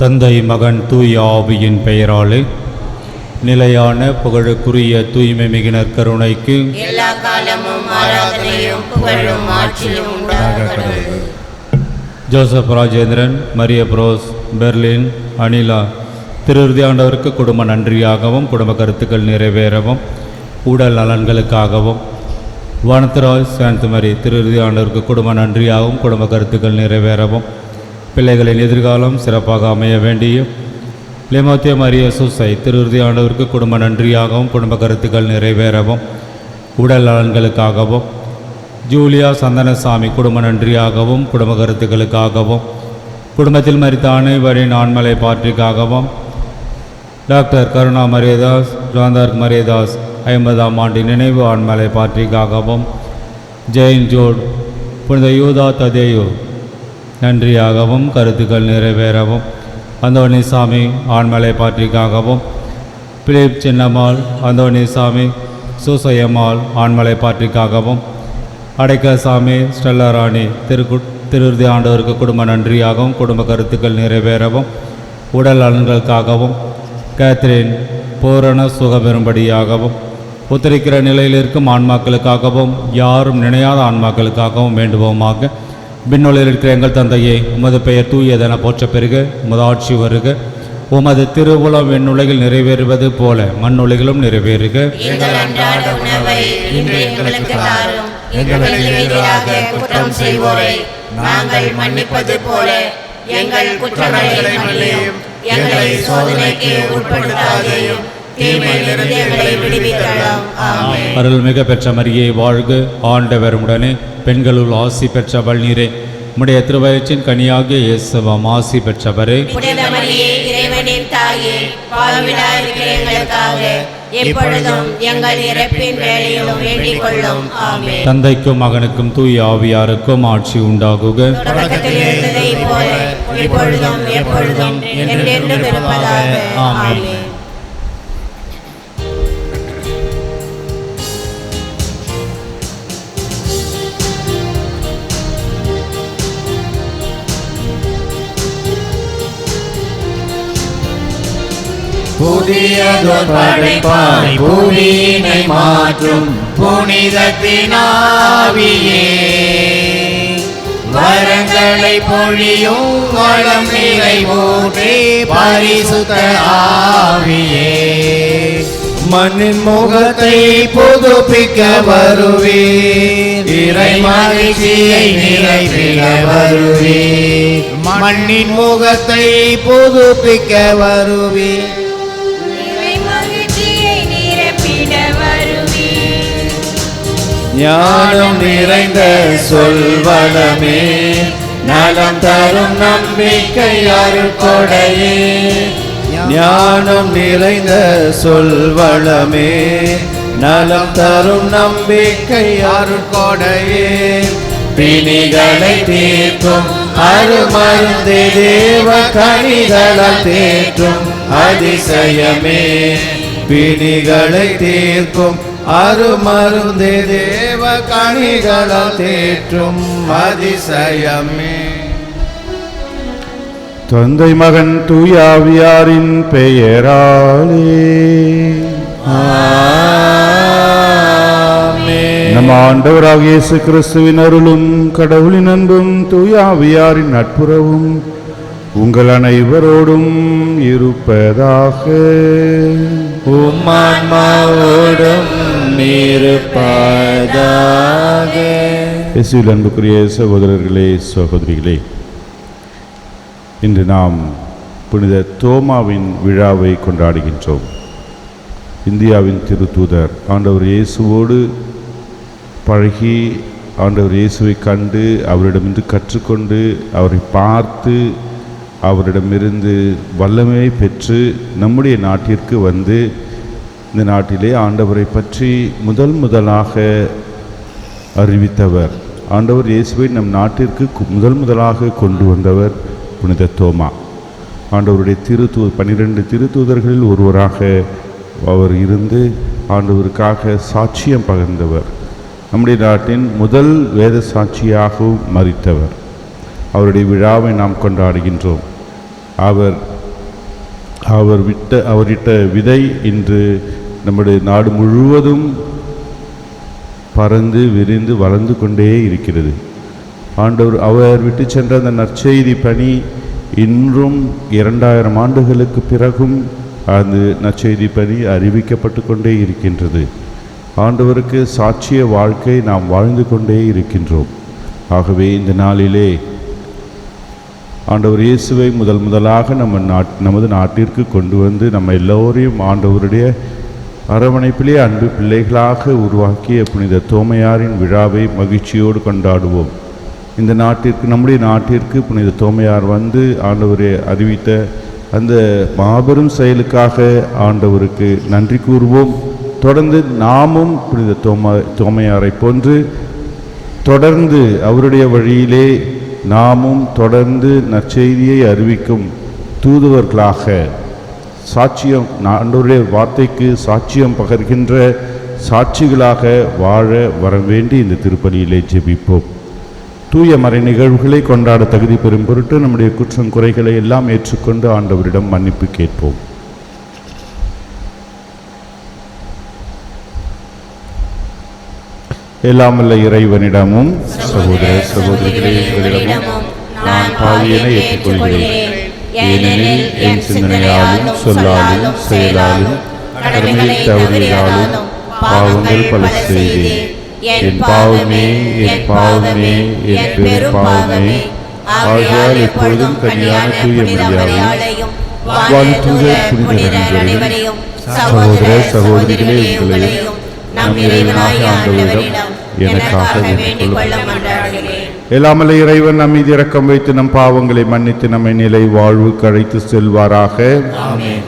தந்தை மகன் தூய ஆவியின் பெயராலே நிலையான புகழுக்குரிய தூய்மை மிகுனர் கருணைக்கு எல்லா காலமும் ஆராதனையும் புகழும் ஆட்சியும் உண்டாகட்டும். ஜோசப் ராஜேந்திரன், மரிய புரோஸ், பெர்லின், அனிலா திருவிருதி ஆண்டவருக்கு குடும்ப நன்றியாகவும் குடும்ப கருத்துக்கள் நிறைவேறவும் உடல் நலன்களுக்காகவும் வானத்தராய் சாந்தமரி திருவிருதி ஆண்டவருக்கு குடும்ப நன்றியாகவும் குடும்ப கருத்துக்கள் நிறைவேறவும் பிள்ளைகளின் எதிர்காலம் சிறப்பாக அமைய வேண்டிய லிமோத்திய மரிய சூசை திருவிருதி ஆண்டவருக்கு குடும்ப நன்றியாகவும் குடும்ப கருத்துக்கள் நிறைவேறவும் உடல் நலன்களுக்காகவும் ஜூலியா சந்தனசாமி குடும்ப நன்றியாகவும் குடும்ப கருத்துக்களுக்காகவும் குடும்பத்தில் மரித்த அனைவரின் ஆண்மலை பாற்றிக்காகவும் டாக்டர் கருணா மரியதாஸ், ஜாந்தார்க் மரியதாஸ் 50ஆம் ஆண்டு நினைவு ஆண்மலை பாற்றிக்காகவும் ஜெயின் ஜோட் புனித யூதா ததேயு நன்றியாகவும் கருத்துக்கள் நிறைவேறவும் அந்தோனிசாமி ஆண்மலை பாற்றிக்காகவும் பிலிப் சின்னம்மாள், அந்தோனிசாமி, சூசையம்மாள் ஆண்மலை பாற்றிக்காகவும் அடைக்கசாமி, ஸ்டெல்லராணி திருவிருதி ஆண்டவருக்கு குடும்ப நன்றியாகவும் குடும்ப கருத்துக்கள் நிறைவேறவும் உடல் நலன்களுக்காகவும் கேத்ரின் பூரண சுகபெறும்படியாகவும் உத்தரிக்கிற நிலையில் இருக்கும் ஆன்மாக்களுக்காகவும் யாரும் நினையாத ஆன்மாக்களுக்காகவும் வேண்டுவோமாக. விண்ணுலகில் இருக்கிற எங்கள் தந்தையே, உமது பெயர் தூயதென போற்ற பெருக, உமது ஆட்சி வருக, உமது திருவுளம் விண்ணுலகில் நிறைவேறுவது போல மண்ணுலகிலும் நிறைவேறுக. எங்கள் அன்றாட உணவை இன்று எங்களுக்கு தாரும். எங்களுக்கு எதிராக குற்றம் செய்வோரை நாங்கள் மன்னிப்பது போல எங்கள் குற்றங்களை மன்னியும். எங்களை சோதனைக்கு உட்படுத்தாதேயும், தீமையிலிருந்து எங்களை விடுவித்தருளும். ஆமென். அருள்மிக பெற்ற மரியே வாழ்க, ஆண்டவர் உடனே பெண்களுள் ஆசி பெற்றவள் நீரே, உம்முடைய திருவயிற்றின் கனியாகிய இயேசுவும் ஆசி பெற்றவரே. புனித மரியே, இறைவனின் தாயே, பாவிகளாய் இருக்கிற எங்களுக்காக எப்பொழுதும் எங்கள் இறப்பின் வேளையிலும் வேண்டிக் கொள்ளும். ஆமென். தந்தைக்கும் மகனுக்கும் தூய ஆவியாருக்கும் ஆட்சி உண்டாகுக. தொடக்கத்தில் இருந்ததைப் போல இப்பொழுதும் எப்பொழுதும் என்றென்றும் இருப்பதாக. ஆமென். புதியதொரு படைப்பாய் புவியினை மாற்றும் புனிதத்தின் ஆவியே, வரங்களை பொழியும் வளம் நிறைவூற்றி பரிசுத்த ஆவியே, மண்ணின் முகத்தை புதுப்பிக்க வருவீர், இறை மகிழ்ச்சியை நிறைவேற வருவீர், மண்ணின் முகத்தை புதுப்பிக்க வருவீர், ஞானம் நிறைந்த சொல்வளமே, நலம் தரும் நம்பிக்கை அருட்கொடையே, ஞானம் நிறைந்த சொல்வளமே, நலம் தரும் நம்பிக்கை அருட்கொடையே, பிணிகளை தீர்க்கும் அருமருந்தே, தேவ கனிகளால் தேற்றும் அதிசயமே, பிணிகளை தீர்க்கும் அருமருந்தே, தேவ கனிகளால் தேற்றும் அதிசயமே. தந்தை மகன் தூய ஆவியாரின் பெயராலே ஆமென். நம் ஆண்டவராகிய இயேசு கிறிஸ்துவின் அருளும் கடவுளின் அன்பும் தூய ஆவியாரின் நட்புறவும் உங்கள் அனைவரோடும் இருப்பதாக. உம்மான்மாவோடும் இருப்பதாக. இயேசுவில் அன்புக்குரிய சகோதரர்களே, சகோதரிகளே, இன்று நாம் புனித தோமாவின் விழாவை கொண்டாடுகின்றோம். இந்தியாவின் திருத்தூதர் ஆண்டவர் இயேசுவோடு பழகி, ஆண்டவர் இயேசுவை கண்டு அவரிடமிருந்து கற்றுக்கொண்டு அவரை பார்த்து அவரிடமிருந்து வல்லமையை பெற்று நம்முடைய நாட்டிற்கு வந்து இந்த நாட்டிலே ஆண்டவரை பற்றி முதலாக அறிவித்தவர், ஆண்டவர் இயேசுவை நம் நாட்டிற்கு முதலாக கொண்டு வந்தவர் புனித தோமா. ஆண்டவருடைய 12 திருத்தூதர்களில் ஒருவராக அவர் இருந்து ஆண்டவருக்காக சாட்சியம் பகிர்ந்தவர். நம்முடைய நாட்டின் முதல் வேத சாட்சியாகவும் மரித்தவர். அவருடைய விழாவை நாம் கொண்டாடுகின்றோம். அவர் அவரிட்ட விதை இன்று நம்முடைய நாடு முழுவதும் பறந்து விரிந்து வளர்ந்து கொண்டே இருக்கிறது. ஆண்டவர் அவர் விட்டு சென்ற அந்த நற்செய்தி பணி இன்றும் 2000 ஆண்டுகளுக்கு பிறகும் அந்த நற்செய்தி பணி அறிவிக்கப்பட்டு கொண்டே இருக்கின்றது. ஆண்டவருக்கு சாட்சிய வாழ்க்கை நாம் வாழ்ந்து கொண்டே இருக்கின்றோம். ஆகவே இந்த நாளிலே ஆண்டவர் இயேசுவை முதலாக நமது நாட்டிற்கு கொண்டு வந்து நம்ம எல்லோரையும் ஆண்டவருடைய அரவணைப்பிலே அன்பு பிள்ளைகளாக உருவாக்கிய புனித தோமையாரின் விழாவை மகிழ்ச்சியோடு கொண்டாடுவோம். இந்த நாட்டிற்கு, நம்முடைய நாட்டிற்கு புனித தோமையார் வந்து ஆண்டவரை அறிவித்த அந்த மாபெரும் செயலுக்காக ஆண்டவருக்கு நன்றி கூறுவோம். தொடர்ந்து நாமும் புனித தோமையாரை போன்று தொடர்ந்து அவருடைய வழியிலே நாமும் தொடர்ந்து நற்செய்தியை அறிவிக்கும் தூதுவர்களாக, சாட்சியம் ஆண்டவருடைய வார்த்தைக்கு சாட்சியம் பகர்கின்ற சாட்சிகளாக வாழ வர வேண்டி இந்த திருப்பலியிலே ஜெபிப்போம். தூய மறை நிகழ்வுகளை கொண்டாட தகுதி பெறும் பொருட்டு நம்முடைய குற்றம் குறைகளை எல்லாம் ஏற்றுக்கொண்டு ஆண்டவரிடம் மன்னிப்பு கேட்போம். எல்லாமல்ல இறைவனிடமும் சகோதர சகோதரிகளிடமும் நான் பாவியனை ஏற்றுக்கொள்கிறேன். ஏனெனில் என் சிந்தனையாலும் சொல்லாலும் செயலாலும் கடமையில் தவறினாலும் பாவங்கள் பல செய்தேன். என் பாவமே என் பாவமே என் பெரும் பாவமே. ஆகையால் எப்பொழுதும் கன்னியான தூய மரியாதையும் புனிதர் அனைவரையும் சகோதர சகோதரிகளே உங்களையும் நம் இறைவனாகிய ஆண்டவரிடம் எனக்காக வேண்டிக் கொள்ள மன்றாடுகிறேன். எல்லாமல்ல இறைவன் நம் மீது இரக்கம் வைத்து நம் பாவங்களை மன்னித்து நம்மை நிலை வாழ்வுக்கு அழைத்து செல்வாராக. ஆமென்.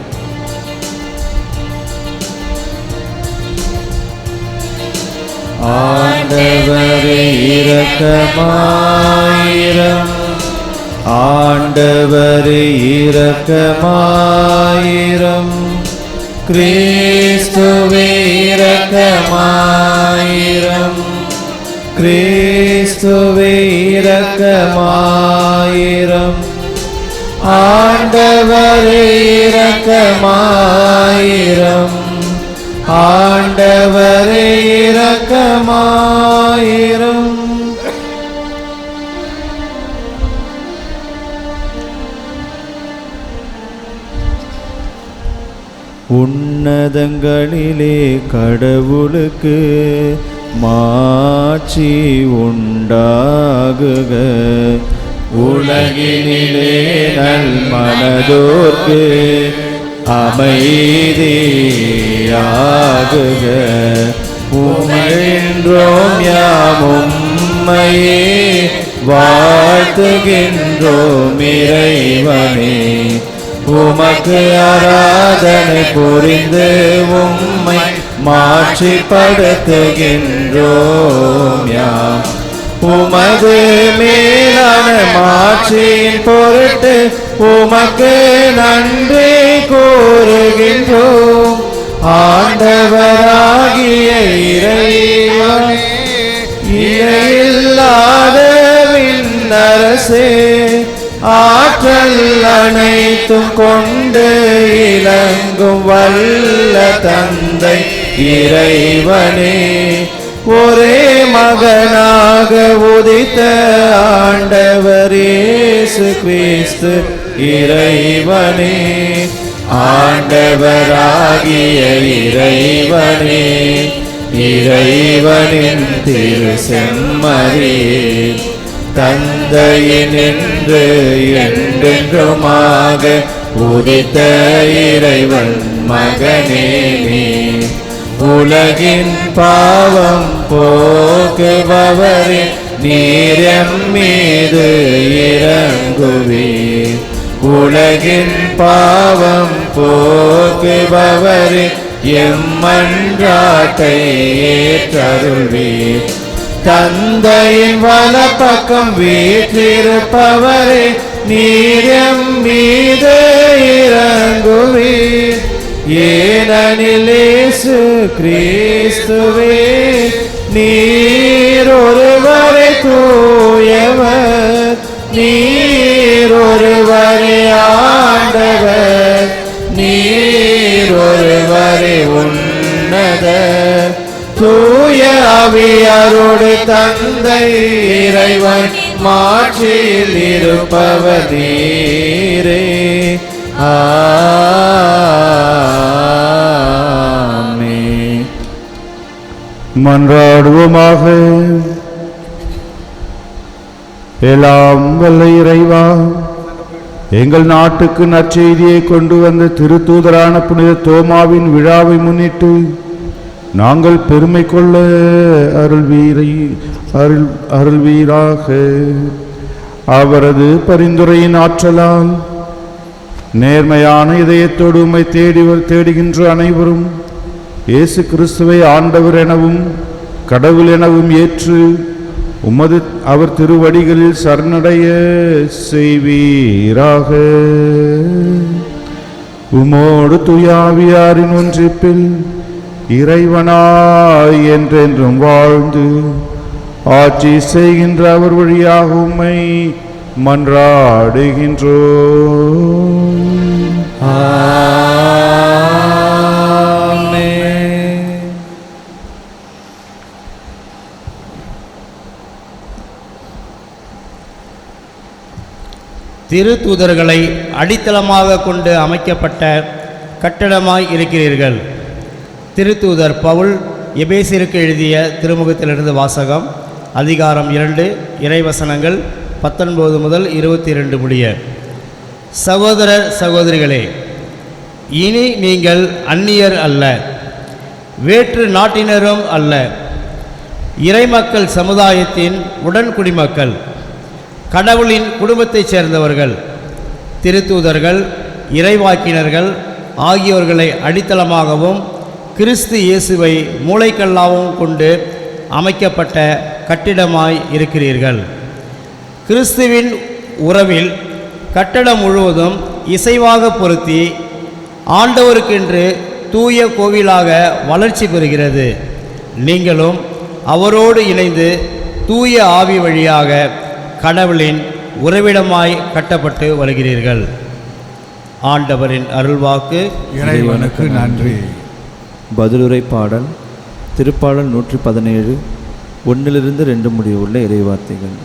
ஆண்டவரே இரக்கமாயிரம், ஆண்டவரே இரக்கமாயிரம், கிறிஸ்துவே இரக்கமாயிரம், கிறிஸ்துவே இரக்கமாயிரம், ஆண்டவரே இரக்கமாயிரம், ஆண்டவரே இரக்கமாயிரம். உன்னதங்களிலே கடவுளுக்கு மாட்சி உண்டாகுக, உலகினிலே நல்மனதோர்க்கு அமைதியாகுக. உம்மென்றோம் யாம் உம்மையே வாழ்த்துகின்றோம் இறைவனே. உமக்கு ஆராதனை புரிந்து உம்மை மாட்சிப்படுத்துகின்றோம் யாம். உமது மேலான மாட்சியின் பொருட்டு உமக்கு நன்றி கூறுகின்றோம். ஆண்டவராகிய இறைவனே, இறையில்லாத விண்ணரசே, ஆற்றல் அனைத்தும் கொண்டு இலங்கும் வல்ல தந்தை இறைவனே, ஒரே மகனாக உதித்த ஆண்டவர் இயேசு கிறிஸ்து இறைவனே, ஆண்டவராகிய இறைவனே, இறைவனின் திரு செம்மறியே, தந்தையினின்று என்றென்றுமாக உதித்த இறைவன் மகனே நீ, உலகின் பாவம் போக்குபவரே, நீர் எம்மீது இரங்குவீர். உலகின் பாவம் போக்குபவரே, எம்மன்றாட்டை ஏற்றருள்வீர். தந்தையின் வலப்பக்கம் வீற்றிருப்பவரே, நீர் எம்மீது இரங்குவீர். ஏனெனில் இயேசு கிறிஸ்துவே, நீர் ஒருவரே தூயவர், நீர் ஒருவரே ஆண்டவர், தந்தை இறைவன் மாட்சியில் இருப்பவர் நீரே. ஆமென். மன்றாடுவோமாக. எல்லாம் வல்ல இறைவா, எங்கள் நாட்டுக்கு நற்செய்தியை கொண்டு வந்த திருத்தூதரான புனித தோமாவின் விழாவை முன்னிட்டு நாங்கள் பெருமை கொள்ள அருள்வீராக. அவரது பரிந்துரையின் ஆற்றலால் நேர்மையான இதயத்தோடு உம்மை தேடுகின்ற அனைவரும் இயேசு கிறிஸ்துவை ஆண்டவர் எனவும் கடவுள் எனவும் ஏற்று அவர் திருவடிகளில் சரணடைய செய்வீராக. உமோடு தூயாவியாரின் ஒன்றிப்பில் இறைவனாய் என்றென்றும் வாழ்ந்து ஆட்சி செய்கின்ற அவர் வழியாக உம்மை மன்றாடுகின்றோம். திருத்தூதர்களை அடித்தளமாக கொண்டு அமைக்கப்பட்ட கட்டடமாய் இருக்கிறீர்கள். திருத்தூதர் பவுல் எபேசியருக்கு எழுதிய திருமுகத்திலிருந்து வாசகம். அதிகாரம் 2, இறைவசனங்கள் 19 முதல் 22 முடிய. சகோதர சகோதரிகளே, இனி நீங்கள் அந்நியர் அல்ல, வேற்று நாட்டினரும் அல்ல, இறைமக்கள் சமுதாயத்தின் உடன்குடிமக்கள், கடவுளின் குடும்பத்தைச் சேர்ந்தவர்கள், திருத்தூதர்கள், இறைவாக்கினர்கள் ஆகியோர்களை அடித்தளமாகவும் கிறிஸ்து இயேசுவை மூளைக்கல்லாகவும் கொண்டு அமைக்கப்பட்ட கட்டிடமாய் இருக்கிறீர்கள். கிறிஸ்துவின் உறவில் கட்டடம் முழுவதும் இசைவாக பொருத்தி ஆண்டவருக்கென்று தூய கோவிலாக வளர்ச்சி பெறுகிறது. நீங்களும் அவரோடு இணைந்து தூய ஆவி வழியாக கடவுளின் உறவிடமாய் கட்டப்பட்டு வருகிறீர்கள். ஆண்டவரின் அருள்வாக்கு. இறைவனுக்கு நன்றி. பதிலுரை பாடல். திருப்பாடல் 117 1-2 முடிவுள்ள இறைவார்த்தைகள்.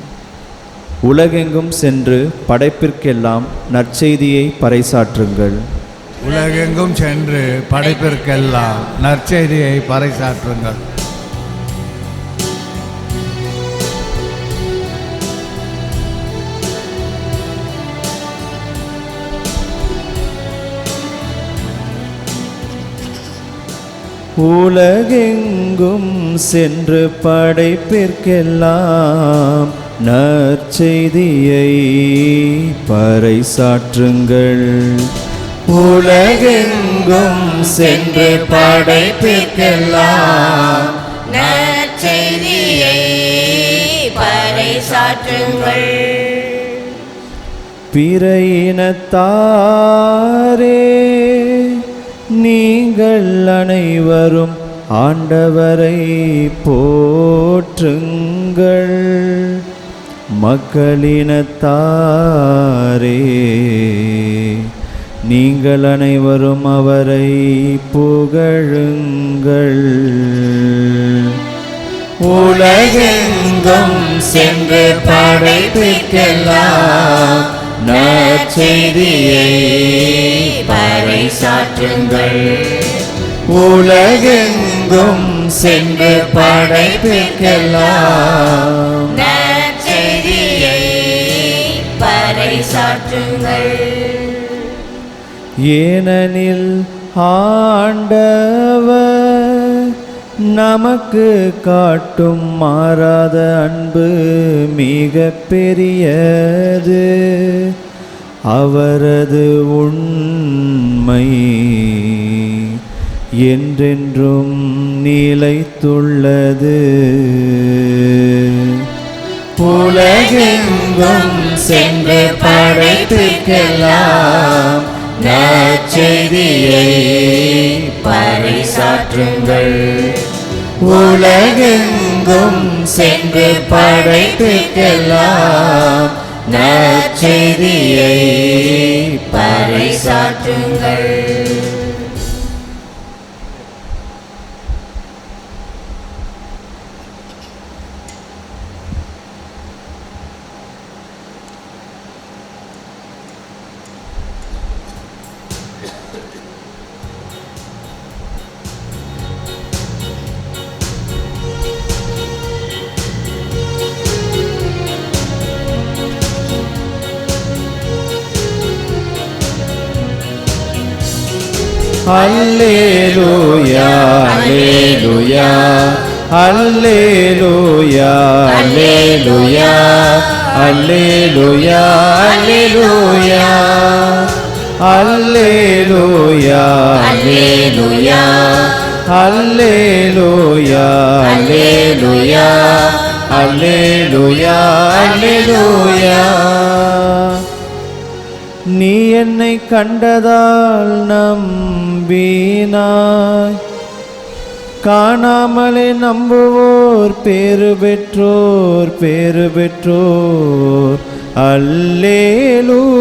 உலகெங்கும் சென்று படைப்பிற்கெல்லாம் நற்செய்தியை பறைசாற்றுங்கள். உலகெங்கும் சென்று படைப்பிற்கெல்லாம் நற்செய்தியை பறைசாற்றுங்கள். உலகெங்கும் சென்று படைப்பிற்கெல்லாம் நற்செய்தியை பறைசாற்றுங்கள். உலகெங்கும் சென்று படைப்பிற்கெல்லாம் நற்செய்தியை பறைசாற்றுங்கள். பிற இனத்தாரே, நீங்கள் அனைவரும் ஆண்டவரை போற்றுங்கள். மக்களினத்தாரே, நீங்கள் அனைவரும் அவரை புகழுங்கள். உலகெங்கும் சென்று படைப்பிற்கெல்லாம் நற்செய்தியை பறைசாற்றுங்கள். உலகெங்கும் சென்று படைப்பிற்கெல்லாம் நற்செய்தியை பறைசாற்றுங்கள். ஏனெனில் ஆண்டவர் நமக்கு காட்டும் மாறாத அன்பு மிக பெரியது. அவரது உண்மை என்றென்றும் நிலைத்துள்ளது. உலகெங்கும் சென்று படைப்பிற்கெல்லாம் நற்செய்தியை பறைசாற்றுங்கள். உலகெங்கும் சென்று படைப்பிற்கெல்லாம் நற்செய்தியை பறைசாற்றுங்கள். அல்லேலூயா அல்லேலூயா அல்லேலூயா அல்லேலூயா அல்லேலூயா அல்லேலூயா அல்லேலூயா அல்லேலூயா அல்லேலூயா அல்லேலூயா அல்லேலூயா. நீ என்னை கண்டதால் நம்பினாய், காணாமலே நம்புவோர் பேறு பெற்றோர் பேறு பெற்றோர். அல்லேலூயா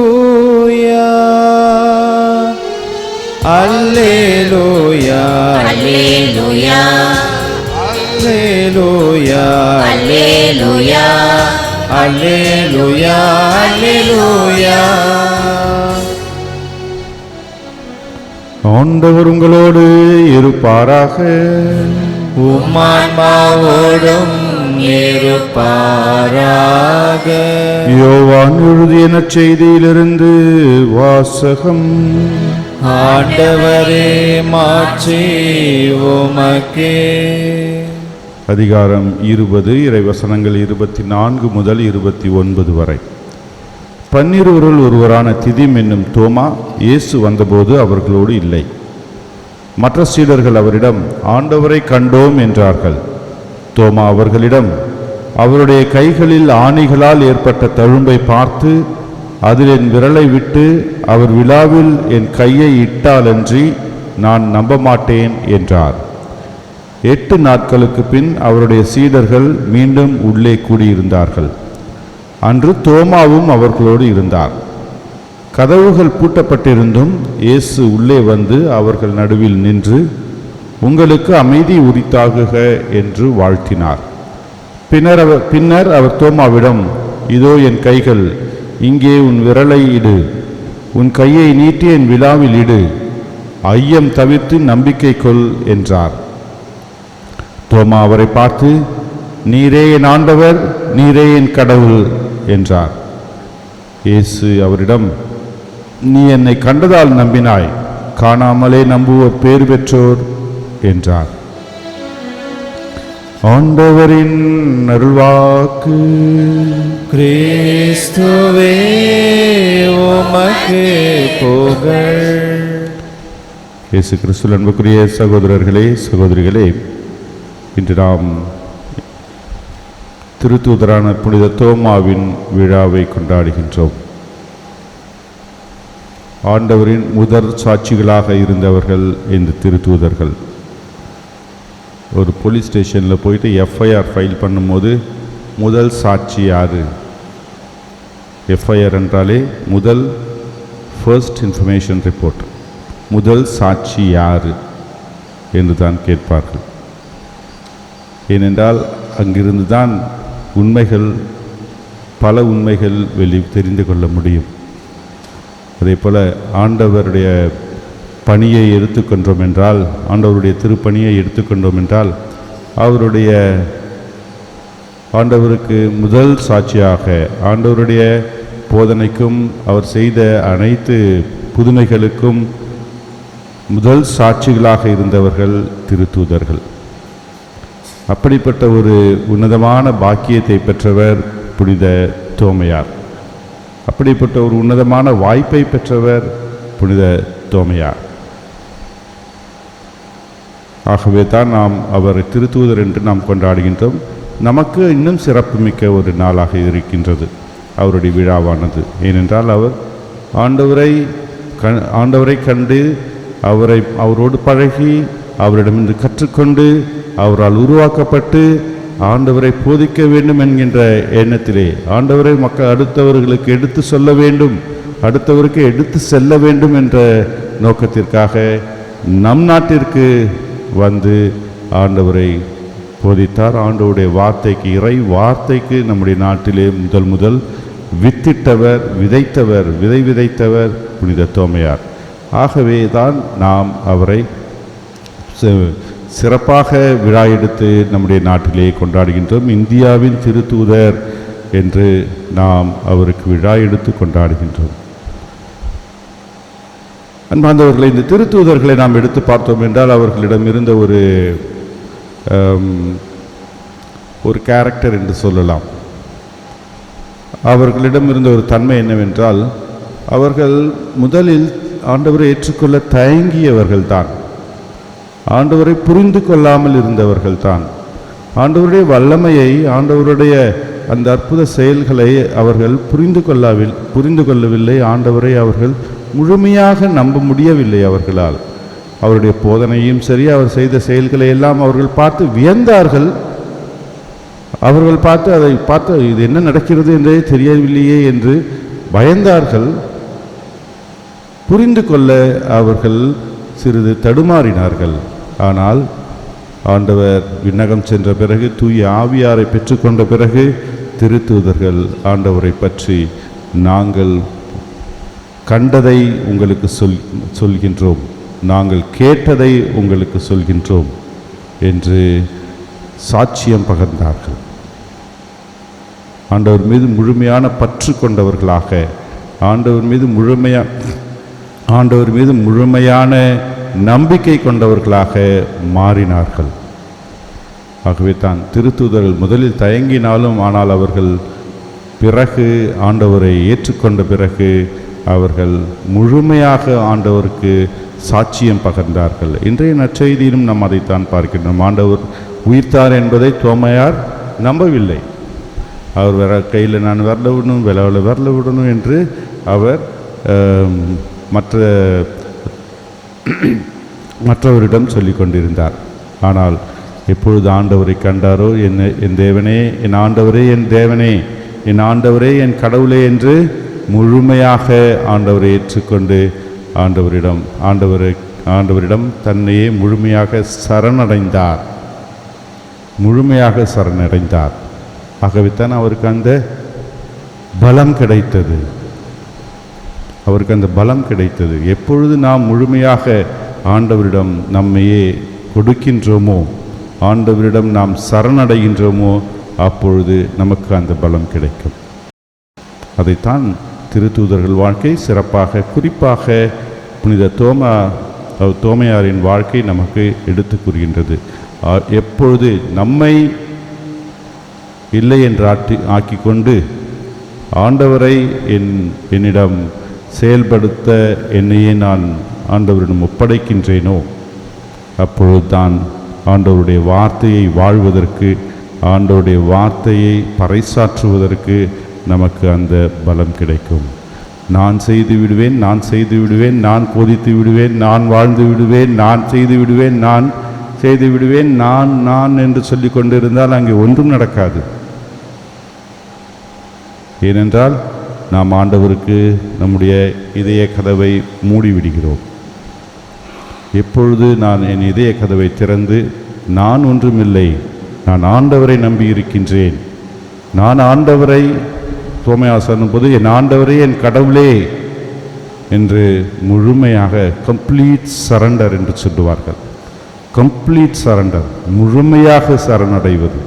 அல்லேலூயா அல்லேலூயா அல்லேலூயா அல்லேலூயா அல்லேலூயா அல்லேலூயா. ஆண்டவர் உங்களோடு இருப்பாராக. உம்மான்மாவோடும் இருப்பாராக. யோவான் எழுதிய நற்செய்தியிலிருந்து வாசகம். ஆண்டவரே மாட்சி உமக்கே. அதிகாரம் 20 இறைவசனங்கள் 24 முதல் 29 வரை. 12 ஒருவரான திதிம் என்னும் தோமா இயேசு வந்தபோது அவர்களோடு இல்லை. மற்ற சீடர்கள் அவரிடம், ஆண்டவரை கண்டோம் என்றார்கள். தோமா அவர்களிடம், அவருடைய கைகளில் ஆணிகளால் ஏற்பட்ட தழும்பை பார்த்து அதில் என் விரலை விட்டு அவர் விழாவில் என் கையை இட்டாலன்றி நான் நம்ப மாட்டேன் என்றார். 8 நாட்களுக்கு பின் அவருடைய சீடர்கள் மீண்டும் உள்ளே கூடியிருந்தார்கள். அன்று தோமாவும் அவர்களோடு இருந்தார். கதவுகள் பூட்டப்பட்டிருந்தும் இயேசு உள்ளே வந்து அவர்கள் நடுவில் நின்று, உங்களுக்கு அமைதி உரித்தாகுக என்று வாழ்த்தினார். பின்னர் அவர் தோமாவிடம், இதோ என் கைகள், இங்கே உன் விரலை இடு, உன் கையை நீட்டி என் விழாவில் இடு, ஐயம் தவிர்த்து நம்பிக்கை கொள் என்றார். தோமா அவரை பார்த்து, நீரே என் ஆண்டவர், நீரே என் கடவுள் என்றார். இயேசு அவரிடம், நீ என்னை கண்டதால் நம்பினாய், காணாமலே நம்புவோர் பேறு பெற்றோர் என்றார். ஆண்டவரின் அருள்வாக்கு. கிறிஸ்துவே உமக்கு புகழ். இயேசு கிறிஸ்துவில் அன்புக்குரிய சகோதரர்களே சகோதரிகளே, இன்று நாம் திருத்தூதரான புனித தோமாவின் விழாவை கொண்டாடுகின்றோம். ஆண்டவரின் முதற் சாட்சிகளாக இருந்தவர்கள் இந்த திருத்தூதர்கள். ஒரு போலீஸ் ஸ்டேஷனில் போயிட்டு எஃப்ஐஆர் ஃபைல் பண்ணும்போது முதல் சாட்சி யார்? எஃப்ஐஆர் என்றாலே முதல் ஃபர்ஸ்ட் இன்ஃபர்மேஷன் ரிப்போர்ட், முதல் சாட்சி யார் என்று தான் கேட்பார்கள். ஏனென்றால் அங்கிருந்து தான் உண்மைகள், பல உண்மைகள் தெரிந்து கொள்ள முடியும். அதே போல் ஆண்டவருடைய பணியை எடுத்துக்கொண்டோம் என்றால், ஆண்டவருடைய திருப்பணியை எடுத்துக்கொண்டோம் என்றால், ஆண்டவருக்கு முதல் சாட்சியாக, ஆண்டவருடைய போதனைக்கும் அவர் செய்த அனைத்து புதுமைகளுக்கும் முதல் சாட்சிகளாக இருந்தவர்கள் திருத்தூதர்கள். அப்படிப்பட்ட ஒரு உன்னதமான பாக்கியத்தை பெற்றவர் புனித தோமையார். அப்படிப்பட்ட ஒரு உன்னதமான வாய்ப்பை பெற்றவர் புனித தோமையார். ஆகவே தான் நாம் அவர் திருத்தூதர் என்று நாம் கொண்டாடுகின்றோம். நமக்கு இன்னும் சிறப்புமிக்க ஒரு நாளாக இருக்கின்றது அவருடைய விழாவானது. ஏனென்றால் அவர் ஆண்டவரை கண்டு, அவரோடு பழகி, அவரிடமிருந்து கற்றுக்கொண்டு, அவரால் உருவாக்கப்பட்டு, ஆண்டவரை போதிக்க வேண்டும் என்கின்ற எண்ணத்திலே, ஆண்டவரை அடுத்தவர்களுக்கு எடுத்து சொல்ல வேண்டும், அடுத்தவருக்கு எடுத்து செல்ல வேண்டும் என்ற நோக்கத்திற்காக நம் நாட்டிற்கு வந்து ஆண்டவரை போதித்தார். ஆண்டவருடைய வார்த்தைக்கு, இறை வார்த்தைக்கு நம்முடைய நாட்டிலே முதல் வித்திட்டவர், விதைத்தவர், விதைத்தவர் புனித தோமையார். ஆகவே தான் நாம் அவரை சிறப்பாக விழா எடுத்து நம்முடைய நாட்டிலே கொண்டாடுகின்றோம். இந்தியாவின் திருத்தூதர் என்று நாம் அவருக்கு விழா எடுத்து கொண்டாடுகின்றோம். அன்பார்ந்தவர்களை, இந்த திருத்தூதர்களை நாம் எடுத்து பார்த்தோம் என்றால் அவர்களிடம் இருந்த ஒரு கேரக்டர் என்று சொல்லலாம். அவர்களிடம் இருந்த ஒரு தன்மை என்னவென்றால், அவர்கள் முதலில் ஆண்டவரை ஏற்றுக்கொள்ள தயங்கியவர்கள்தான். ஆண்டவரை புரிந்து கொள்ளாமல் இருந்தவர்கள்தான். ஆண்டவருடைய வல்லமையை, ஆண்டவருடைய அந்த அற்புத செயல்களை அவர்கள் புரிந்து கொள்ளவில்லை. ஆண்டவரை அவர்கள் முழுமையாக நம்ப முடியவில்லை. அவர்களால் அவருடைய போதனையும் சரி, அவர் செய்த செயல்களை எல்லாம் அவர்கள் பார்த்து வியந்தார்கள். அவர்கள் அதை பார்த்து இது என்ன நடக்கிறது என்றே தெரியவில்லையே என்று பயந்தார்கள். புரிந்து கொள்ள அவர்கள் சிறிது தடுமாறினார்கள். ஆனால் ஆண்டவர் விண்ணகம் சென்ற பிறகு, தூய ஆவியாரை பெற்றுக்கொண்ட பிறகு, திருத்தூதர்கள் ஆண்டவரை பற்றி நாங்கள் கண்டதை உங்களுக்கு சொல்கின்றோம், நாங்கள் கேட்டதை உங்களுக்கு சொல்கின்றோம் என்று சாட்சியம் பகர்ந்தார்கள். ஆண்டவர் மீது முழுமையான பற்று கொண்டவர்களாக, ஆண்டவர் மீது முழுமையான நம்பிக்கை கொண்டவர்களாக மாறினார்கள். ஆகவே தான் திருத்தூதர்கள் முதலில் தயங்கினாலும், ஆனால் அவர்கள் பிறகு ஆண்டவரை ஏற்றுக்கொண்ட பிறகு அவர்கள் முழுமையாக ஆண்டவருக்கு சாட்சியம் பகர்ந்தார்கள். இன்றைய நற்செய்தியிலும் நாம் அதைத்தான் பார்க்கின்றோம். ஆண்டவர் உயிர்த்தார் என்பதை தோமையார் நம்பவில்லை. அவர் கையில் நான் விரல விடணும், விலவில் விரல விடணும் என்று அவர் மற்றவரிடம் சொல்லி கொண்டிருந்தார். ஆனால் எப்பொழுது ஆண்டவரை கண்டாரோ, என் தேவனே, என் ஆண்டவரே, என் தேவனே, என் ஆண்டவரே, என் கடவுளே என்று முழுமையாக ஆண்டவரை ஏற்றுக்கொண்டு ஆண்டவரிடம் தன்னையே முழுமையாக சரணடைந்தார். ஆகவே தான் அவருக்கு அந்த பலம் கிடைத்தது. எப்பொழுது நாம் முழுமையாக ஆண்டவரிடம் நம்மையே கொடுக்கின்றோமோ, ஆண்டவரிடம் நாம் சரணடைகின்றோமோ, அப்பொழுது நமக்கு அந்த பலம் கிடைக்கும். அதைத்தான் திருத்தூதர்கள் வாழ்க்கை சிறப்பாக, குறிப்பாக புனித தோமையாரின் வாழ்க்கை நமக்கு எடுத்து கூறுகின்றது. எப்பொழுது நம்மை இல்லை என்று ஆக்கிக்கொண்டு ஆண்டவரை என்னிடம் செயல்படுத்த என்னையே நான் ஆண்டவரிடம் ஒப்படைக்கின்றேனோ, அப்பொழுதுதான் ஆண்டவருடைய வார்த்தையை வாழ்வதற்கு, ஆண்டவருடைய வார்த்தையை பறைசாற்றுவதற்கு நமக்கு அந்த பலம் கிடைக்கும். நான் செய்து விடுவேன், நான் போதித்து விடுவேன், நான் வாழ்ந்து விடுவேன், நான் செய்து விடுவேன், நான் என்று சொல்லி கொண்டிருந்தால் அங்கே ஒன்றும் நடக்காது. ஏனென்றால் நாம் ஆண்டவருக்கு நம்முடைய இதய கதவை மூடிவிடுகிறோம். எப்பொழுது நான் என் இதய கதவை திறந்து, நான் ஒன்றுமில்லை, நான் ஆண்டவரை நம்பியிருக்கின்றேன், நான் ஆண்டவரை தோமையார் சொல்லும்போது என் ஆண்டவரே, என் கடவுளே என்று முழுமையாக கம்ப்ளீட் சரண்டர் என்று சொல்லுவார்கள். கம்ப்ளீட் சரண்டர், முழுமையாக சரணடைவது,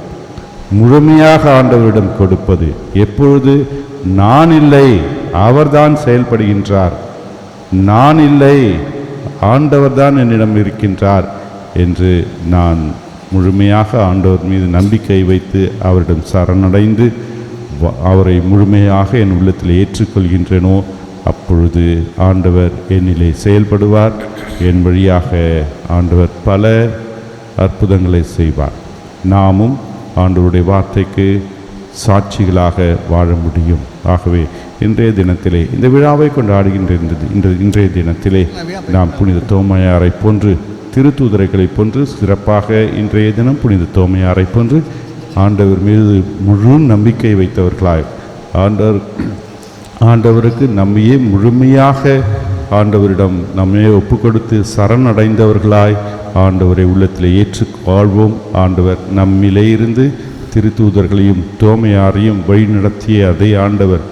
முழுமையாக ஆண்டவரிடம் கொடுப்பது. எப்பொழுது நான் இல்லை, அவர்தான் செயல்படுகின்றார், நான் இல்லை, ஆண்டவர்தான் என்னிடம் இருக்கின்றார் என்று நான் முழுமையாக ஆண்டவர் மீது நம்பிக்கை வைத்து அவரிடம் சரணடைந்து அவரை முழுமையாக என் உள்ளத்தில் ஏற்றுக்கொள்கின்றேனோ, அப்பொழுது ஆண்டவர் என்னிலே செயல்படுவார். என் வழியாக ஆண்டவர் பல அற்புதங்களை செய்வார். நாமும் ஆண்டவருடைய வார்த்தைக்கு சாட்சிகளாக வாழ முடியும். ஆகவே இன்றைய தினத்திலே, இந்த விழாவை கொண்டாடுகின்ற இன்றைய தினத்திலே நாம் புனித தோமையாரை போன்று, திருத்தூதரைகளை போன்று சிறப்பாக இன்றைய தினம் புனித தோமையாரை போன்று ஆண்டவர் மீது முழு நம்பிக்கை வைத்தவர்களாய், ஆண்டவருக்கு நம்மையே முழுமையாக ஆண்டவரிடம் நம்மையே ஒப்பு கொடுத்து சரணடைந்தவர்களாய் ஆண்டவரை உள்ளத்தில் ஏற்று வாழ்வோம். ஆண்டவர் நம்மிலே இருந்து திருத்தூதர்களையும் தோமையாரையும் வழிநடத்திய அதே ஆண்டவர்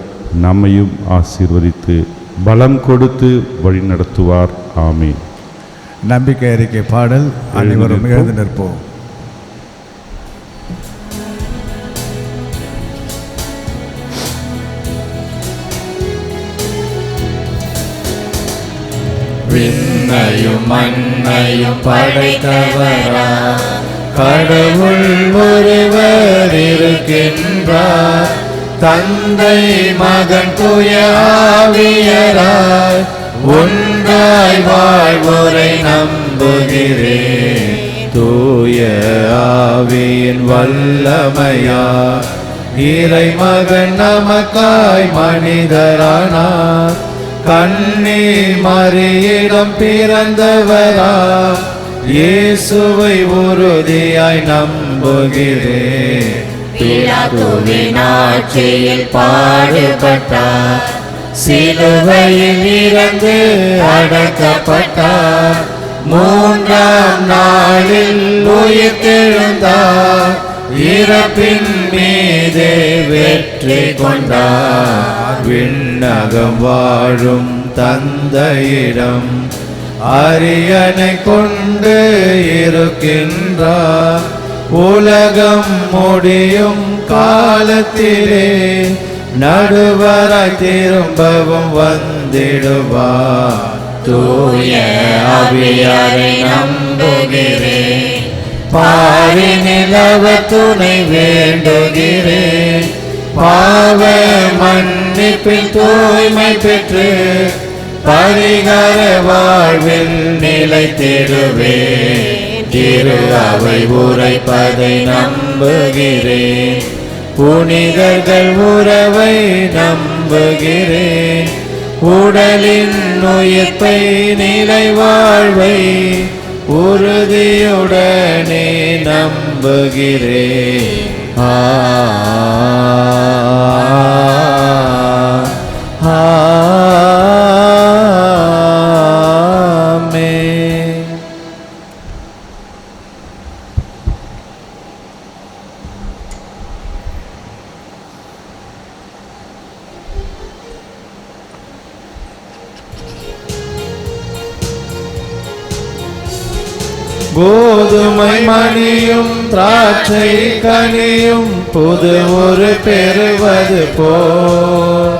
நம்மையும் ஆசீர்வதித்து பலம் கொடுத்து வழிநடத்துவார். ஆமீன். நம்பிக்கை அறிக்கை பாடல். அனைவரும் எழுந்து நிற்போம். விண்ணையும் மண்ணையும் படைத்தவரா கடவுள் ஒருவர் இருக்கின்றார். தந்தை மகன் தூய ஆவியராய் ஒன்றாய் வாழ்வோரை நம்புகிறேன். தூய ஆவியின் வல்லமையார் இறைமகன் நமக்காய் மனிதரானார். கண்ணி மரியிடம் பிறந்தவரா இயேசுவை உறுதியாய் நம்புகிறேன். பிலாத்துவின் ஆட்சியில் பாடுபட்டார், சிலுவையில் இறந்து அடக்கப்பட்டார். மூன்றாம் நாளில் உயிர்த்தெழுந்தார். இறப்பின் மீது வெற்றி கொண்டார். விண்ணகம் வாழும் தந்தையிடம் அரியணை கொண்டு இருக்கின்றார். உலகம் முடியும் காலத்திலே நடுவராய் திரும்பவும் வந்திடுவார். தூய ஆவியாரை நம்புகிறேன். பாவி நிலவ துணை வேண்டுகிறேன். பாவ மன்னிப்பில் தூய்மை பெற்று பரிகார வாழ்வில் நிலைத்திடுவேன். திரு அவை உரைப்பதை நம்புகிறேன். புனிதர்கள் உறவை நம்புகிறேன். உடலின் உயிர்ப்பை நிலை வாழ்வை உறுதியுடனே நம்புகிறேன். ஆமென். கோதுமை மணியும் திராட்சை கனியும் புது ஒரு பெறுவது போல்.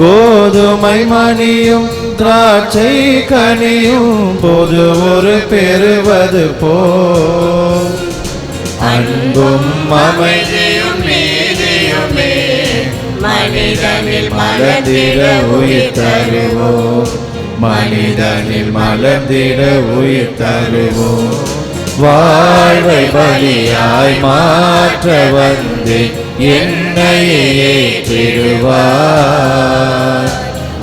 கோதுமை மணியும் திராட்சை கனியும் புது ஒரு பெறுவது போல். அன்பும் அமைதியும் நீதியுமே மனிதனில் மலர்ந்திட உயிர் தருவோம். மனிதனில் மலர்ந்திட உயிர் தருவோம். வாழ்வை பலியாய் மாற்ற வந்து என்னை ஏற்றிடுவார்.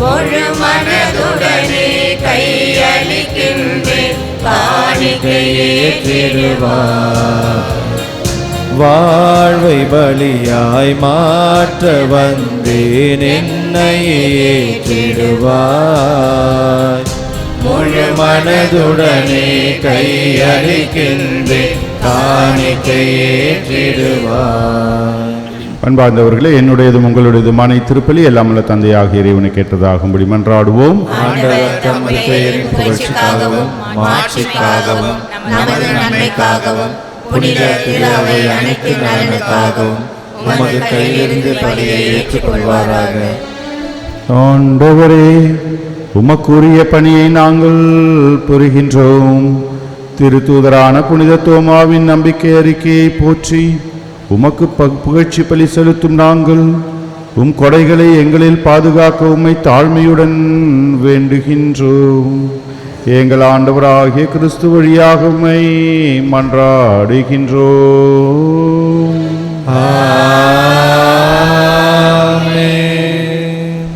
முழு மனதுடனே கையளிக்கின்றேன், காணிக்கை ஏற்றிடுவார். வாழ்வை பலியாய் மாற்ற வந்தேன் என்னை ஏற்றிடுவார். முழு மனதுடனே கையளிக்கின்றேன், காணிக்கை ஏற்றிடுவார். அன்பார்ந்தவர்களே, என்னுடையதும் உங்களுடையதுமான திருப்பலி எல்லாம் உள்ள தந்தையாக இறைவனை கேட்டதாகும்படி மன்றாடுவோம். ஆண்டவர் தமது பெயரின் புகழ்ச்சிக்காகவும் மாட்சிக்காகவும் நமது நன்மைக்காகவும் புனித திரு அவை அனைத்து நலனுக்காகவும் உமது கையிலிருந்து பலியை ஏற்றுக்கொள்வாராக. ஆண்டவரே, உமக்குரிய பணியை நாங்கள் புரிகின்றோம். திருத்தூதரான புனித தோமாவின் நம்பிக்கை அறிக்கையை போற்றி உமக்கு புகழ்ச்சி பலி செலுத்தும் நாங்கள் உம் கொடைகளை எங்களில் பாதுகாக்க உம்மை தாழ்மையுடன் வேண்டுகின்றோம். எங்கள் ஆண்டவராகிய கிறிஸ்து வழியாக உம்மை மன்றாடுகின்றோம். ஆமென்.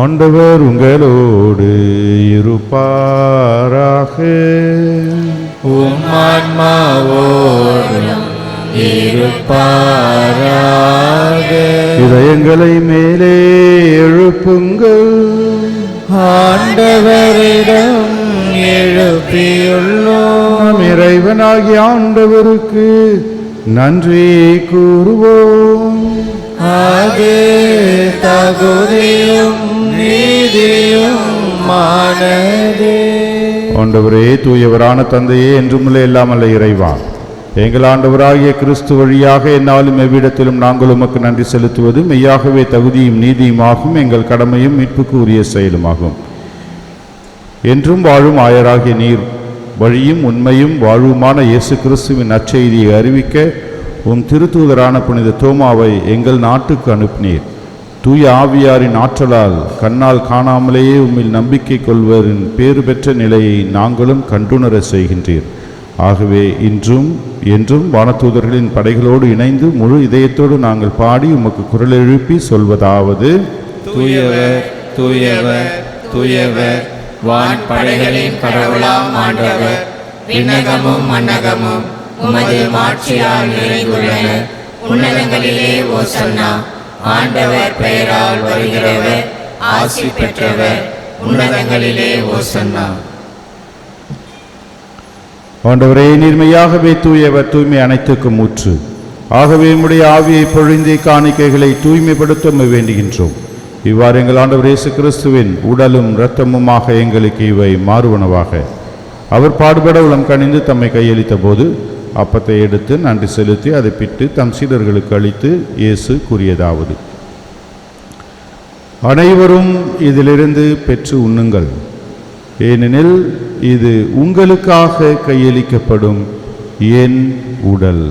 ஆண்டவர் உங்களோடு இருப்பாராக. உம் ஆன்மாவோடும் இருப்பாராக. இதயங்களை மேலே எழுப்புங்கள். ஆண்டவரிடம் எழுப்பியுள்ளோம். நம் இறைவனாகிய ஆண்டவருக்கு நன்றி கூறுவோம். அது தகுதியும் நீதியும் மானதே. ஆண்டவரே, தூயவரான தந்தையே, என்றுமுள்ள எல்லாமல்ல இறைவா, எங்கள் ஆண்டவராகிய கிறிஸ்து வழியாக என்னாலும் எவ்விடத்திலும் நாங்கள் உமக்கு நன்றி செலுத்துவது மெய்யாகவே தகுதியும் நீதியுமாகும், எங்கள் கடமையும் மீட்புக்கு உரிய செயலுமாகும். என்றும் வாழும் ஆயராகிய நீர் வழியும் உண்மையும் வாழ்வுமான இயேசு கிறிஸ்துவின் நற்செய்தியை அறிவிக்க உம் திருத்தூதரான புனித தோமாவை எங்கள் நாட்டுக்கு அனுப்பினீர். தூய ஆவியாரின் ஆற்றலால் கண்ணால் காணாமலேயே உம்மில் நம்பிக்கை கொள்வரின் பேறு பெற்ற நிலையை நாங்களும் கண்டுணர செய்கின்றீர். ஆகவே இன்றும் என்றும் வானதூதர்களின் படைகளோடு இணைந்து முழு இதயத்தோடு நாங்கள் பாடி உமக்கு குரல் எழுப்பி சொல்வதாவது: தூயவர் தூயவர் தூயவர், வான் படைகளின் கடவுளாம் ஆண்டவர், விண்ணகமும் மண்ணகமும் உமது மாட்சியால் நிறைந்துள்ளன. உன்னதங்களிலே ஓசன்னா. ஆண்டவர் பெயரால் வருகிறவர் ஆசி பெற்றவர். உன்னதங்களிலே ஓசன்னா. ஆண்டவரே, நீர்மையாகவே தூயவர், தூய்மை அனைத்துக்கும் ஊற்று. ஆகவே உம்முடைய ஆவியை பொழிந்து காணிக்கைகளை தூய்மைப்படுத்த வேண்டுகின்றோம். இவ்வாறு எங்கள் ஆண்டவர் இயேசு கிறிஸ்துவின் உடலும் இரத்தமுமாக எங்களுக்கு இவை மாறுவனவாக. அவர் பாடுபட உளம் கனிந்து தம்மை கையளித்த போது அப்பத்தை எடுத்து நன்றி செலுத்தி அதை பிட்டு தம் சீடர்களுக்கு அளித்து இயேசு கூறியதாவது: அனைவரும் இதிலிருந்து பெற்று உண்ணுங்கள், ஏனெனில் இது உங்களுக்காக கையளிக்கப்படும் என் உடல்.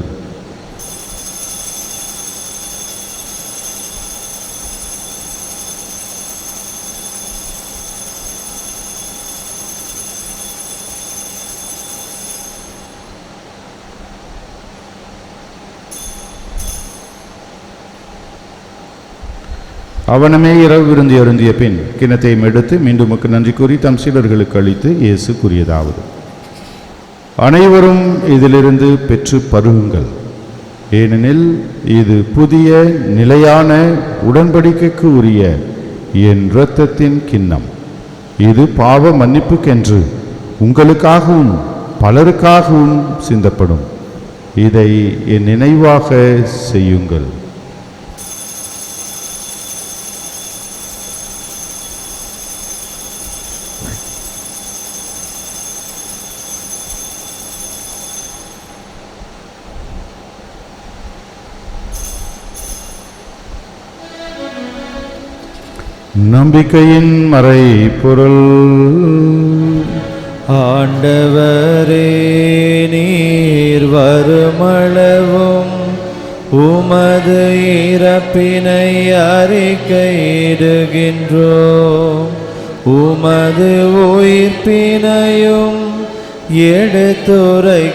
அவனமே இரவு விருந்தி அருந்திய பின் கிண்ணத்தையும் எடுத்து மீண்டும் நன்றி கூறி தம் சீடர்களுக்கு அளித்து இயேசு கூறியதாவது: அனைவரும் இதிலிருந்து பெற்று பருகுங்கள், ஏனெனில் இது புதிய நிலையான உடன்படிக்கைக்கு உரிய என் இரத்தத்தின் கிண்ணம். இது பாவ மன்னிப்புக்கென்று உங்களுக்காகவும் பலருக்காகவும் சிந்தப்படும். இதை என் நினைவாக செய்யுங்கள். நம்பிக்கையின் மறை பொருள். ஆண்டவரே, நீர் வருமளவும் உமது இறப்பினை அறிக்கையிடுகின்றோம், உமது உயிர்ப்பினையும் எடுத்துரைக்கின்றோம்.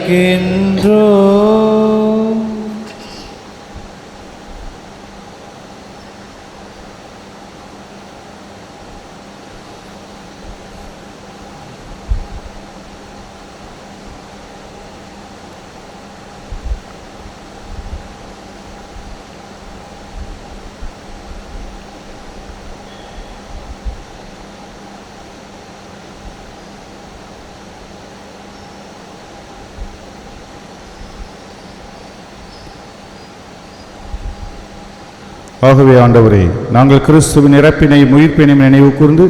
ஆகவே ஆண்டவரே, நாங்கள் கிறிஸ்துவின் இறப்பினையும் உயிர்ப்பினையும் நினைவு கூர்ந்து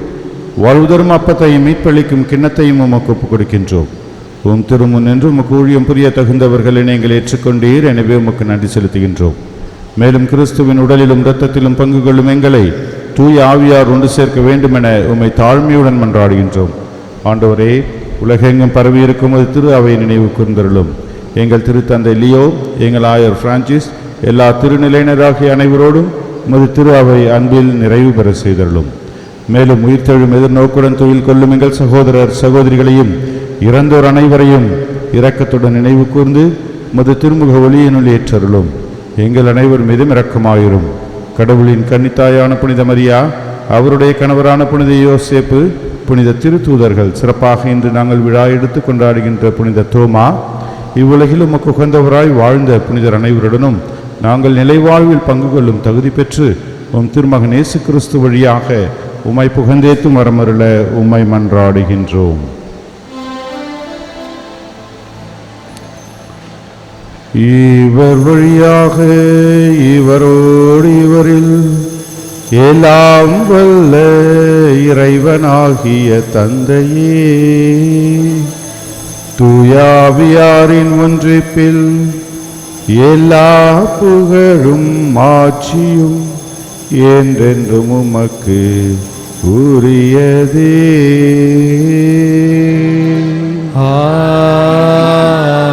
வாழ்வுதரும் அப்பத்தையும் மீட்பளிக்கும் கிண்ணத்தையும் உமக்கு ஒப்புக் கொடுக்கின்றோம். உம் திருமுன் என்று உமக்கு ஊழியம் புரிய தகுந்தவர்களை நீங்கள் ஏற்றுக்கொண்டீர், எனவே உமக்கு நன்றி செலுத்துகின்றோம். மேலும் கிறிஸ்துவின் உடலிலும் இரத்தத்திலும் பங்கு கொள்ளும் எங்களை தூய ஆவியார் ஒன்று சேர்க்க வேண்டுமென உம்மை தாழ்மையுடன் மன்றாடுகின்றோம். ஆண்டவரே, உலகெங்கும் பரவியிருக்கும் ஒரு திரு அவை நினைவு கூர்ந்தருளும். எங்கள் திருத்தந்தை லியோ, எங்கள் ஆயர் பிரான்சிஸ், எல்லா திருநிலையினராகிய அனைவரோடும் உமது திரு அவை அன்பில் நிறைவு பெற செய்தருளும். மேலும் உயிர்த்தெழும் எதிர்நோக்குடன் தொழில் கொள்ளும் எங்கள் சகோதரர் சகோதரிகளையும் இறந்தோர் அனைவரையும் இரக்கத்துடன் நினைவு கூர்ந்து உமது திருமுக ஒளியினுள் ஏற்றருளும். எங்கள் அனைவர் மீதும் இரக்கமாயிரும். கடவுளின் கன்னித்தாயான புனித மரியா, அவருடைய கணவரான புனித யோசேப்பு, புனித திருத்தூதர்கள், சிறப்பாக இன்று நாங்கள் விழா எடுத்து கொண்டாடுகின்ற புனித தோமா, இவ்வுலகில் உமக்கு உகந்தவராய் வாழ்ந்த புனிதர் அனைவருடனும் நாங்கள் நிலைவாழ்வில் பங்கு கொள்ளும் தகுதி பெற்று உம் திருமகன் இயேசு கிறிஸ்து வழியாக உம்மை புகழ்ந்தேத்தும் வரமருள உம்மை மன்றாடுகின்றோம். இவர் வழியாக இவரோடு இவரில் எல்லாம் வல்ல இறைவனாகிய தந்தையே, தூயாவியாரின் ஒன்றிப்பில் எல்லா புகழும் ஆட்சியும் என்றென்றும் உமக்கு உரியதே.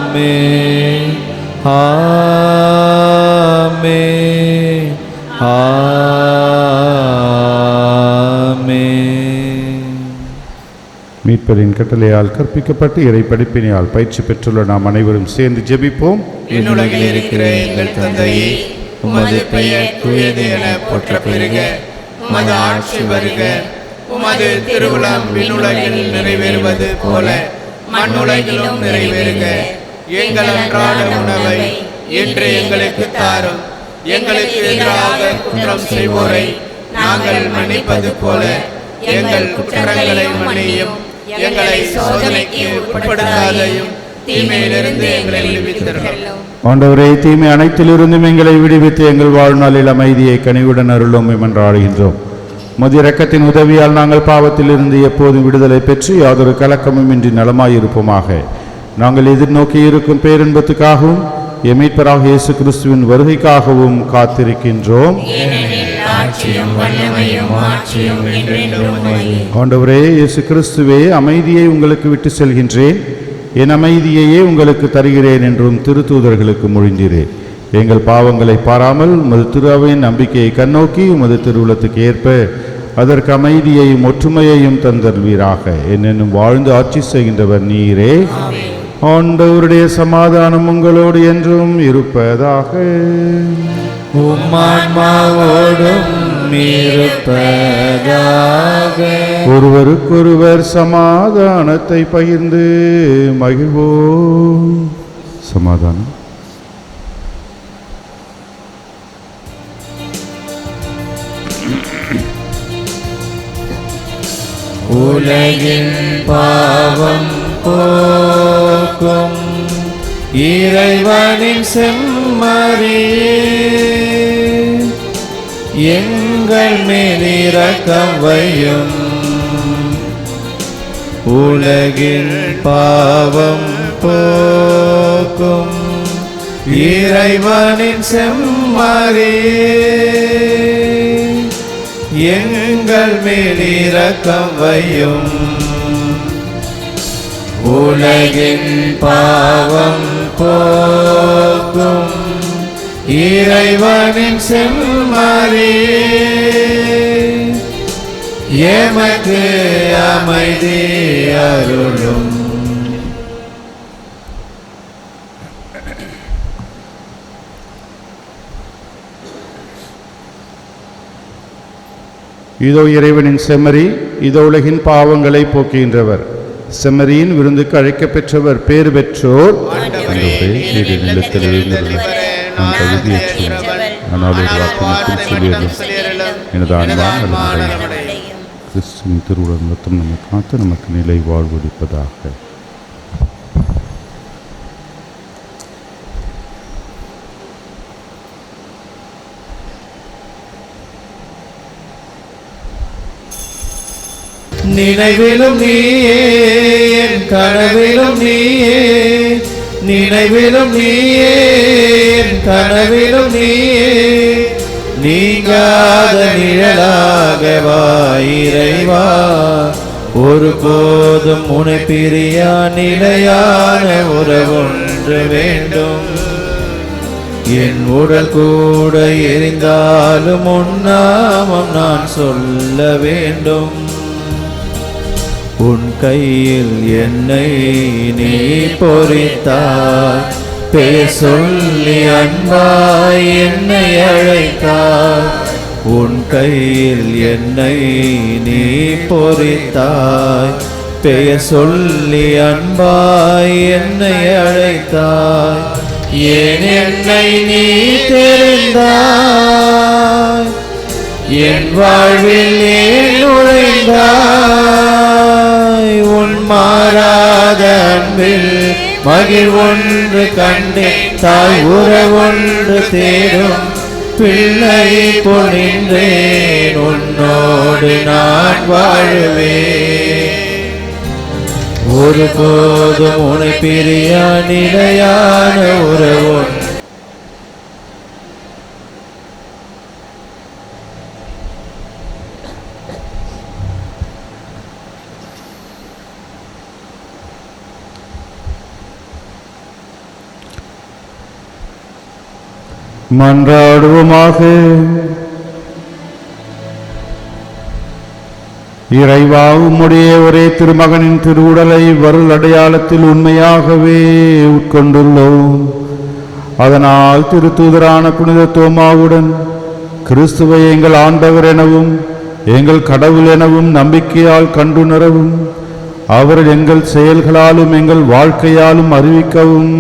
ஆமென், ஆமென், ஆமென். மீட்பரின் கட்டளையால் கற்பிக்கப்பட்டு இறை படிப்பினையால் பயிற்சி பெற்றுள்ள நாம் அனைவரும் சேர்ந்து ஜெபிப்போம். விண்ணுலகில் இருக்கிற எங்கள் தந்தையே, உமது பெயர் தூயது என போற்ற பெறுக. உமது ஆட்சி வருக. உமது திருவுளம் விண்ணுலகில் நிறைவேறுவது போல மண்ணுலகிலும் நிறைவேறுக. எங்கள் அன்றாட உணவை இன்று எங்களுக்கு தாரும். எங்களுக்கு எதிராக குற்றம் செய்வோரை நாங்கள் மன்னிப்பது போல எங்கள் குற்றங்களை மன்னியும். எங்களை சோதனைக்கு உட்படுத்தாதையும் தீமையிலிருந்து எங்களை விடுவித்தருளும். ஆண்டவரே, தீமை அனைத்திலிருந்தும் எங்களை விடுவித்து எங்கள் வாழ்நாளில் அமைதியை கனிவுடன் அருளும் மன்றாடுகின்றோம். உமது இரக்கத்தின் உதவியால் நாங்கள் பாவத்திலிருந்து எப்போதும் விடுதலை பெற்று யாதொரு கலக்கமும் இன்றி நலமாயிருப்போமாக. நாங்கள் எதிர்நோக்கி இருக்கும் பேரின்பத்துக்காகவும் எமீட்பராக இயேசு கிறிஸ்துவின் வருகைக்காகவும் காத்திருக்கின்றோம். ஆண்டவரே இயேசு கிறிஸ்துவே, அமைதியை உங்களுக்கு விட்டு செல்கின்றேன், என் அமைதியையே உங்களுக்கு தருகிறேன் என்றும் திருத்தூதர்களுக்கு மொழிந்தீரேன். எங்கள் பாவங்களை பாராமல் உமது திரு அவையின் நம்பிக்கையை கண்ணோக்கி உமது திருவுளத்துக்கு ஏற்ப அதற்கு அமைதியையும் ஒற்றுமையையும் தந்தல்வீராக. என்னென்னும் வாழ்ந்து ஆட்சி செய்கின்றவர் நீரே. ஆண்டவருடைய சமாதானம் உங்களோடு என்றும் இருப்பதாக. உம்மான்மாவோடும் இருப்பதாக. ஒருவருக்கொருவர் சமாதானத்தை பகிர்ந்து மகிழ்வோம். சமாதானம். உலகின் பாவம் போக்கும் இறைவனின் செம்மறியே, எங்கள் மேல் இரக்கம் வையும். உலகின் பாவம் போக்கும் இறைவனின் செம்மறியே, எங்கள் மேல் இரக்கம் வையும். உலகின் பாவம் போக்கும் இறைவனின் செம்மறியே, எமக்கு அமைதி அருளும். இதோ இறைவனின் செம்மறி, இதோ உலகின் பாவங்களை போக்குகின்றவர். செம்மறியின் விருந்துக்கு அழைக்கப் பெற்றவர் பேறு பெற்றோர். நிலத்தில் எழுந்தது நான் தகுதியற்றேன், ஆனால் ஒரு வார்த்தை சொல்லியதும் எனது ஆன்மா நலமடையும். கிறிஸ்துவின் திருவுடல் மொத்தம் நம்மை காத்து நமக்கு நிலை வாழ்வளிப்பதாக. நினைவிலும் நீயே, என் கனவிலும் நீயே, நினைவிலும் நீயே, என் கனவிலும் நீயே, நீங்காத நிழலாக வா இறைவா. ஒருபோதும் உன்னை பிரியா நிலையான உறவொன்று வேண்டும். என் உடல் கூட எரிந்தாலும் உன் நாமம் நான் சொல்ல வேண்டும். உன் கையில் என்னை நீ பொறித்தாய், பெயர் சொல்லி அன்பாய் என்னை அழைத்தாய். உன் கையில் என்னை நீ பொறித்தாய், பெயர் சொல்லி அன்பாய் என்னை அழைத்தாய். ஏன் என்னை நீ தெரிந்தாய், என் வாழ்வில் ஏன் நுழைந்தாய். உன் மாறாத அன்பில் மகிழ்வொன்று கண்டேன் தாய் உறவொன்று தேடும் பிள்ளை பொழிந்தேன் உன்னோடு நான் வாழுவேன் ஒருபோதும் உனை பிரியா நிலையான உறவொன்று மன்றாடுவோமாக. இறைவா, உம்முடைய ஒரே திருமகனின் திருவுடலை வருள் அடையாளத்தில் உண்மையாகவே உட்கொண்டுள்ளோம். அதனால் திருத்தூதரான புனித தோமாவுடன் கிறிஸ்துவை எங்கள் ஆண்டவர் எனவும் எங்கள் கடவுள் எனவும் நம்பிக்கையால் கண்டுணரவும் அவர் எங்கள் செயல்களாலும் எங்கள் வாழ்க்கையாலும் அறிவிக்கவும்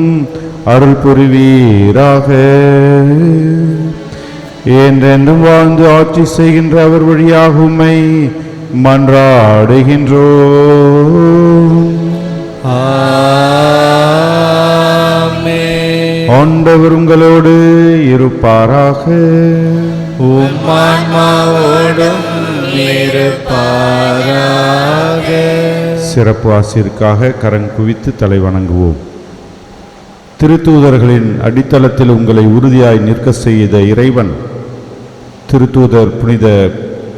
அருள் புரிவீராக. என்றென்றும் வாழ்ந்து ஆட்சி செய்கின்ற அவர் வழியாக உம்மை மன்றாடுகின்றோம். ஆண்டவர் உங்களோடு இருப்பாராக. உம் ஆன்மாவோடும் இருப்பாராக. சிறப்பு ஆசிரியருக்காக கரம் குவித்து தலை வணங்குவோம். திருத்தூதர்களின் அடித்தளத்தில் உங்களை உறுதியாய் நிற்க செய்த இறைவன் திருத்தூதர் புனித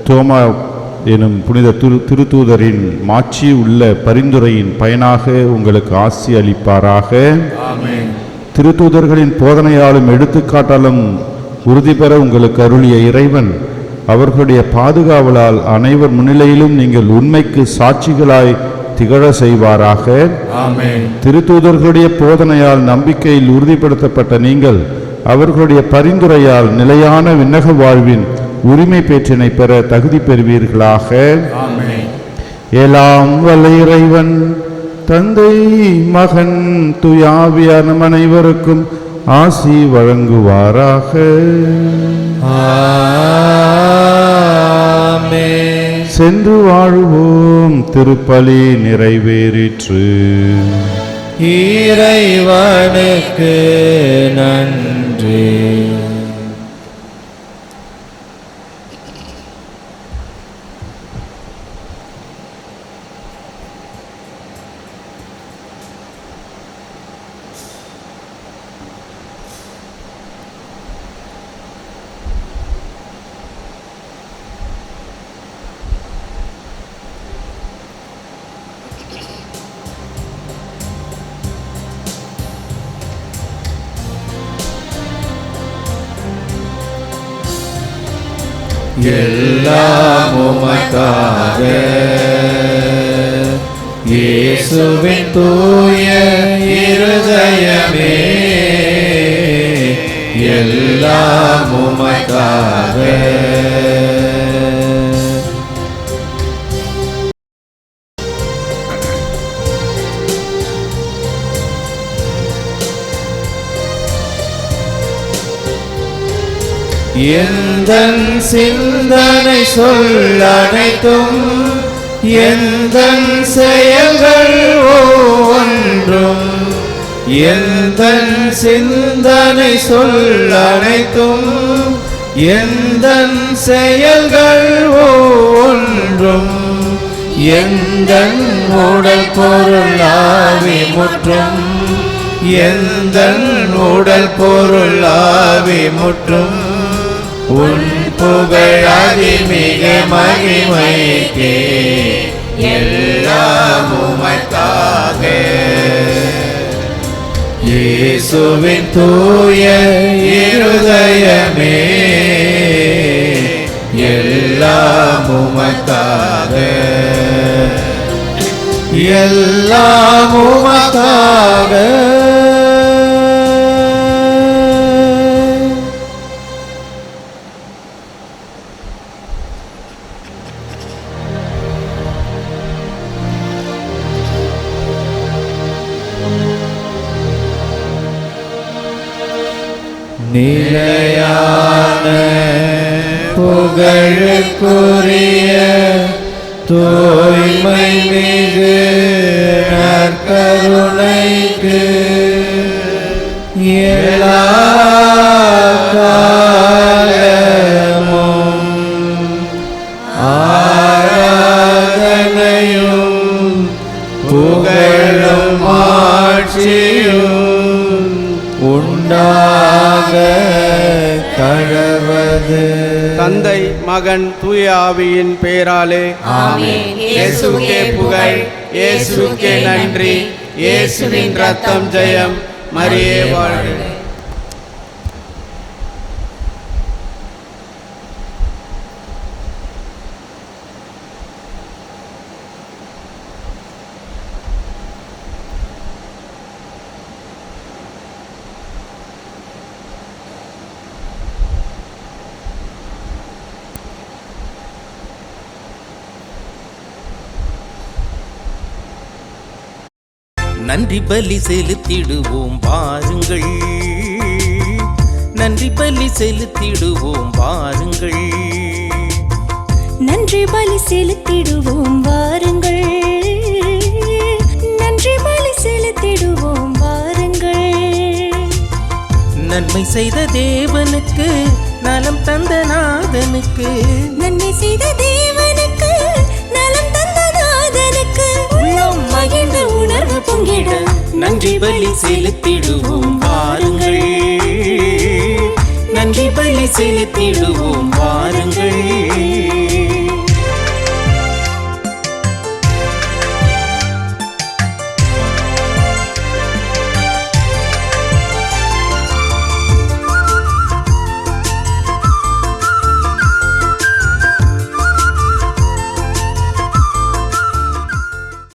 தோமா எனும் புனித திருத்தூதரின் மாட்சி உள்ள பரிந்துரையின் பயனாக உங்களுக்கு ஆசி அளிப்பாராக. திருத்தூதர்களின் போதனையாலும் எடுத்துக்காட்டாலும் உறுதி பெற உங்களுக்கு அருளிய இறைவன் அவர்களுடைய பாதுகாவலால் அனைவர் முன்னிலையிலும் நீங்கள் உண்மைக்கு சாட்சிகளாய் திகழ செய்வாராக. திருத்தூதர்களுடைய போதனையால் நம்பிக்கையில் உறுதிப்படுத்தப்பட்ட நீங்கள் அவர்களுடைய பரிந்துரையால் நிலையான விண்ணக வாழ்வின் உரிமை பேற்றினை பெற தகுதி பெறுவீர்களாக. எல்லாம் வல்ல இறைவன் தந்தை மகன் தூயாவியான அனைவருக்கும் ஆசி வழங்குவாராக. சென்று வாழுவோம். திருப்பலி நிறைவேறிற்று. இறைவனுக்கு நன்றி. எல்லாம் உமக்காக இயேசுவின் தூய இருதயமே, எல்லாம் உமக்காக. எந்தன் சிந்தனை சொல் அனைத்தும் எந்தன் செயல்கள் ஒவ்வொன்றும், எந்தன் சிந்தனை சொல் அனைத்தும் எந்தன் செயல்கள் ஒவ்வொன்றும், எந்தன் உடல் பொருள் ஆவி முற்றும், எந்தன் உடல் பொருள் ஆவி முற்றும் உன் புகழ் அதிமிக மகிமைக்கே, எல்லாம் உமக்காக. இயேசுவின் தூய இருதயமே, எல்லாம் உமக்காக, எல்லாம் உமக்காக. நிலையான புகழுக்குரிய தூய்மை மிகு நற்கருணைக்கு எல்லா காலமும் ஆராதனையும் புகழும் ஆட்சியும் உண்டாக கடவது. தந்தை மகன் தூய ஆவியின் பெயராலே ஆமென். இயேசுவுக்கே புகழ், இயேசுவுக்கே நன்றி, இயேசுவின் ரத்தம் ஜெயம், மரியே வாழ்க. நன்றி பலி செலுத்திடுவோம் வாருங்கள், நன்றி பலி செலுத்திடுவோம் வாருங்கள், நன்றி பலி செலுத்திடுவோம் வாருங்கள், நன்றி பலி செலுத்திடுவோம் வாருங்கள். நன்மை செய்த தேவனுக்கு, நலம் தந்த நாதனுக்கு, நன்மை செய்த தேவனுக்கு, நலம் தந்த நாதனுக்கு, உள்ளம் மகிழ்ந்த உணர்வு பொங்கிட நன்றி பலி செலுத்திடுவோம் வாருங்கள், நன்றி பலி செலுத்திடுவோம்